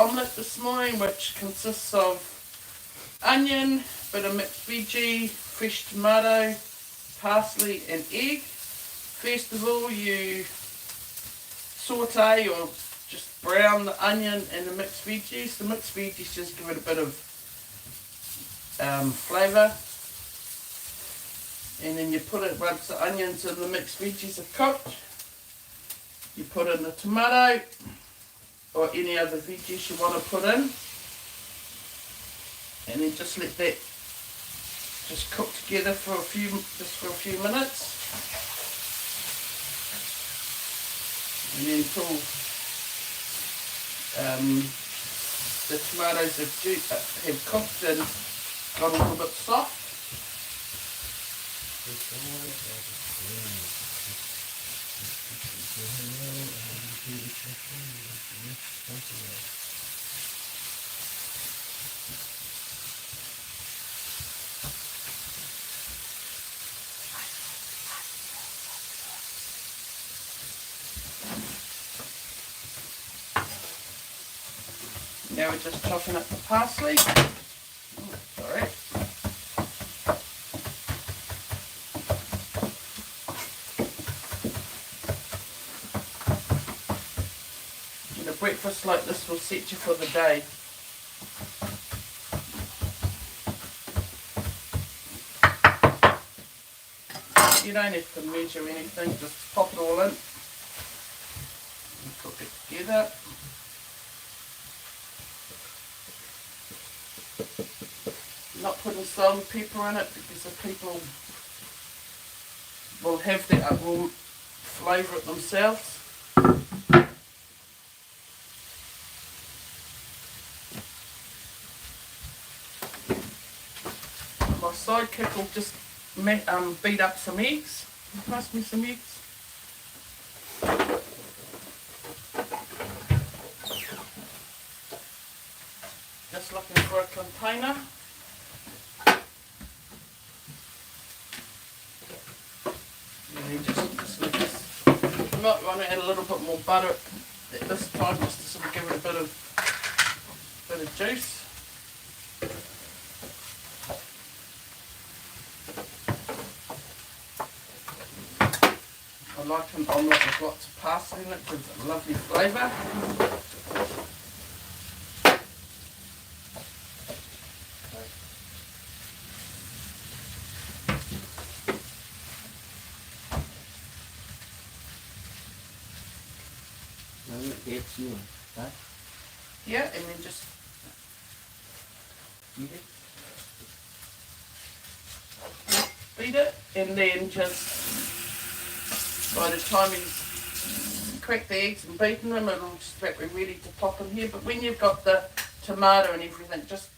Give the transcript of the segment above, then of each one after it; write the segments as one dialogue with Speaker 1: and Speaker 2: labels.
Speaker 1: omelette this morning, which consists of onion, bit of mixed veggie, fresh tomato, parsley and egg. First of all, you saute or just brown the onion and the mixed veggies. The mixed veggies just give it a bit of flavour. And then you put it, once the onions and the mixed veggies are cooked, you put in the tomato or any other veggies you want to put in. And then just let that just cook together for a few minutes. And then until the tomatoes have cooked and got a little bit soft. Now we're just chopping up the parsley. Oh, sorry. And a breakfast like this will set you for the day. You don't have to measure anything, just pop it all in and cook it together. Not putting salt and pepper in it because the people will have that, will flavour it themselves. My sidekick will just beat up some eggs. Pass me some eggs. Just looking for a container. Just like this. I might want to add a little bit more butter at this time just to sort of give it a bit of juice. I like an omelette with lots of parsley in it, it gives it a lovely flavour. Yeah, and then just beat it, and then just by the time he's cracked the eggs and beaten them, it'll just about be ready to pop in here. But when you've got the tomato and everything, just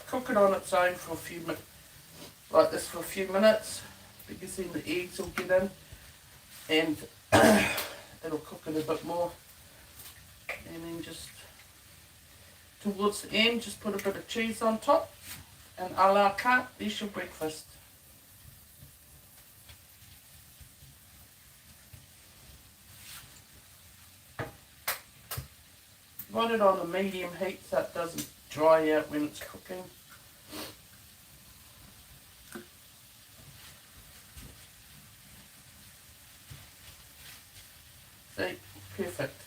Speaker 1: cook it on its own for a few minutes, like this for a few minutes, because then the eggs will get in and it'll cook it a bit more. And then just towards the end, just put a bit of cheese on top, and a la carte, there's your breakfast. Want it on a medium heat so it doesn't dry out when it's cooking. See, perfect.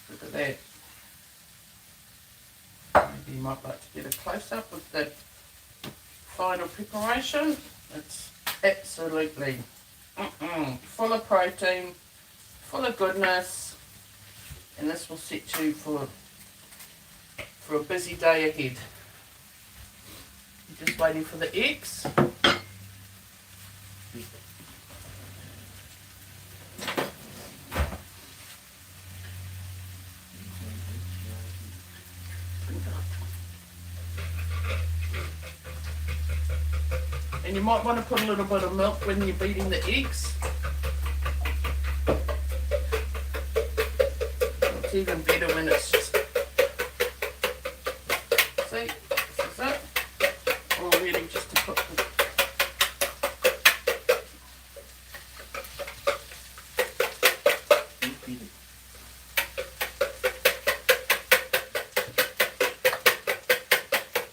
Speaker 1: Look at that. Maybe you might like to get a close-up with the final preparation. It's absolutely full of protein, full of goodness, and this will set you for a busy day ahead. You're just waiting for the eggs. And you might want to put a little bit of milk when you're beating the eggs. It's even better when it's just, see, this is it. All ready just to put Petey.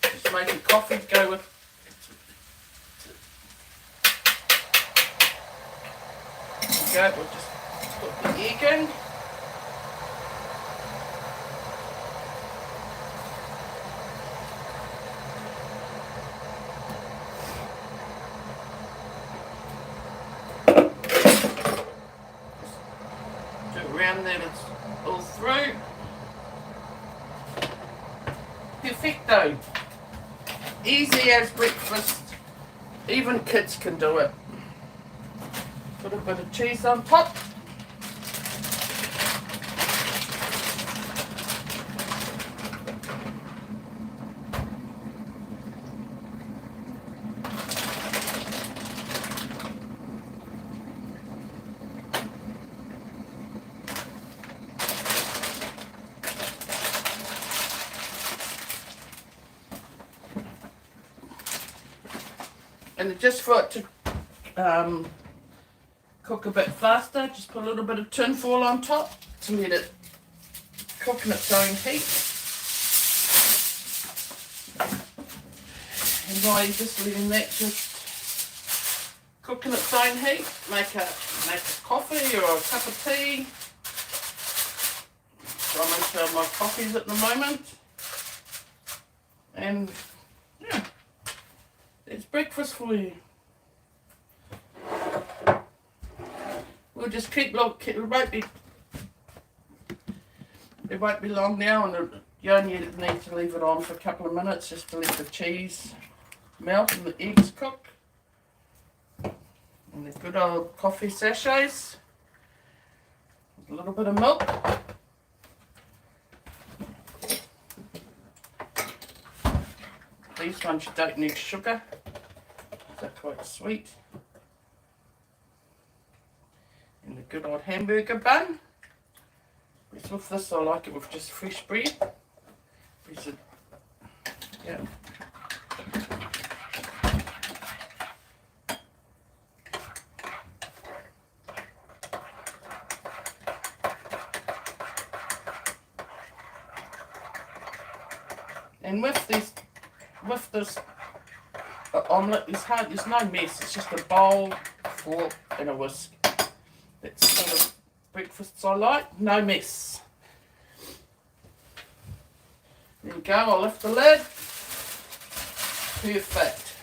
Speaker 1: Just making coffee to go with. There we go, we'll just put the egg in. Around there, it's all through. Perfecto. Easy as breakfast. Even kids can do it. Put a bit of cheese on top. And just for it to cook a bit faster, just put a little bit of tin foil on top to let it cook in its own heat. And while you're just letting that just cook in its own heat, make a coffee or a cup of tea. So I'm into my coffees at the moment. And yeah. It's breakfast for you. We'll just keep looking. It won't be long now, and you only need to leave it on for a couple of minutes just to let the cheese melt and the eggs cook. And the good old coffee sachets. A little bit of milk. These ones you don't need sugar. They're quite sweet. And the good old hamburger bun. With this, I like it with just fresh bread. Yeah. And with this omelette, there's no mess. It's just a bowl, fork, and a whisk. That's sort of breakfasts I like. No mess. There we go. I'll lift the lid. Perfect.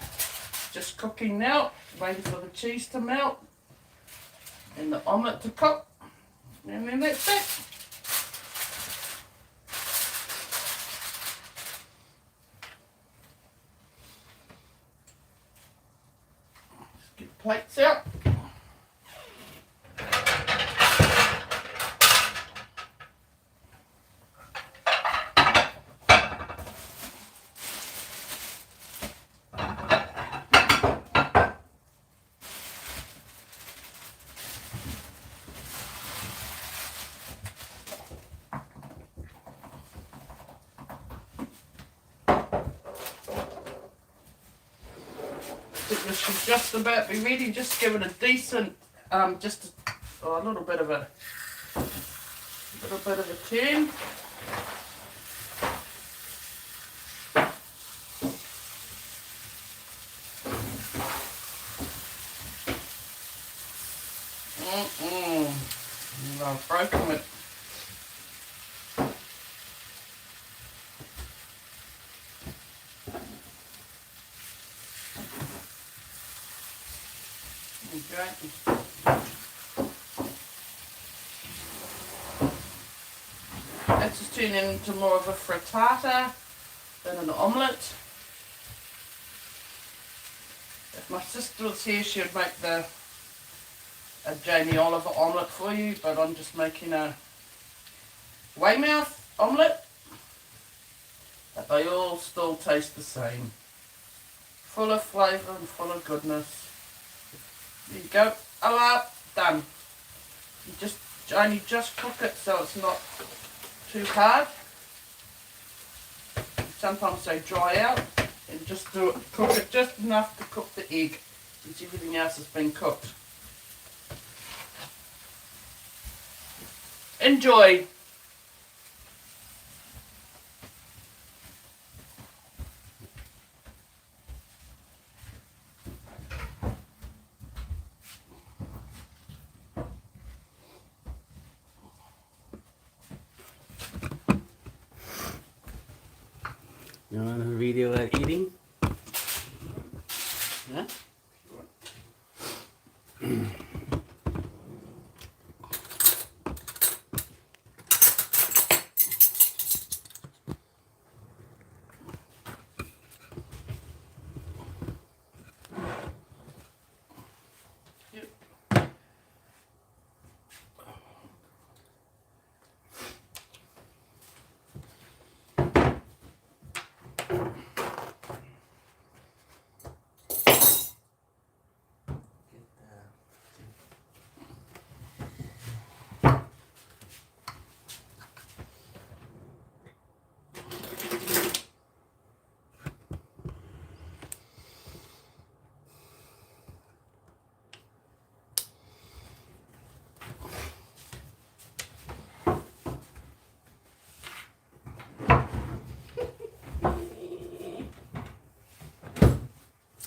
Speaker 1: Just cooking now. Waiting for the cheese to melt and the omelette to cook. And then that's it. Get plates out. This should just about be ready. Just give it a decent, a little bit of a turn. I've broken it. Okay. That's just turning into more of a frittata than an omelette. If my sister was here, she would make a Jamie Oliver omelette for you, but I'm just making a Weymouth omelette. But they all still taste the same. Full of flavour and full of goodness. There you go. Hello, done. You only just cook it so it's not too hard. Sometimes they dry out, and just cook it just enough to cook the egg, since everything else has been cooked. Enjoy.
Speaker 2: You want a video of eating?
Speaker 1: Yeah.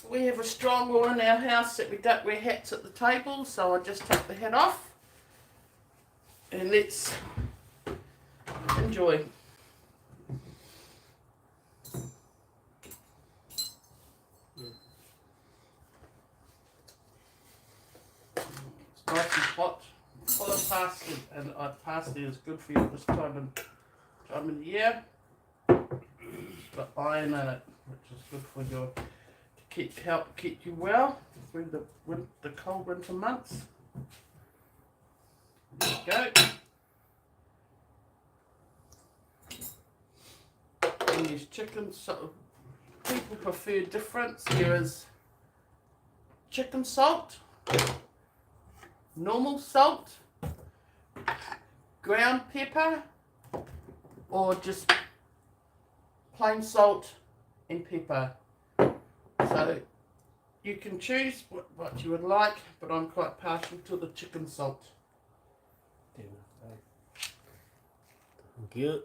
Speaker 1: We have a strong rule in our house that we don't wear hats at the table, so I just take the hat off and let's enjoy. It's nice and hot, full of parsley, and parsley is good for you at this time of the year. It's got iron in it, which is good for your help keep you well through the cold winter months. There you go. And these chickens, so people prefer different. There is chicken salt, normal salt, ground pepper, or just plain salt and pepper. So you can choose what you would like, but I'm quite partial to the chicken salt.
Speaker 2: Thank you.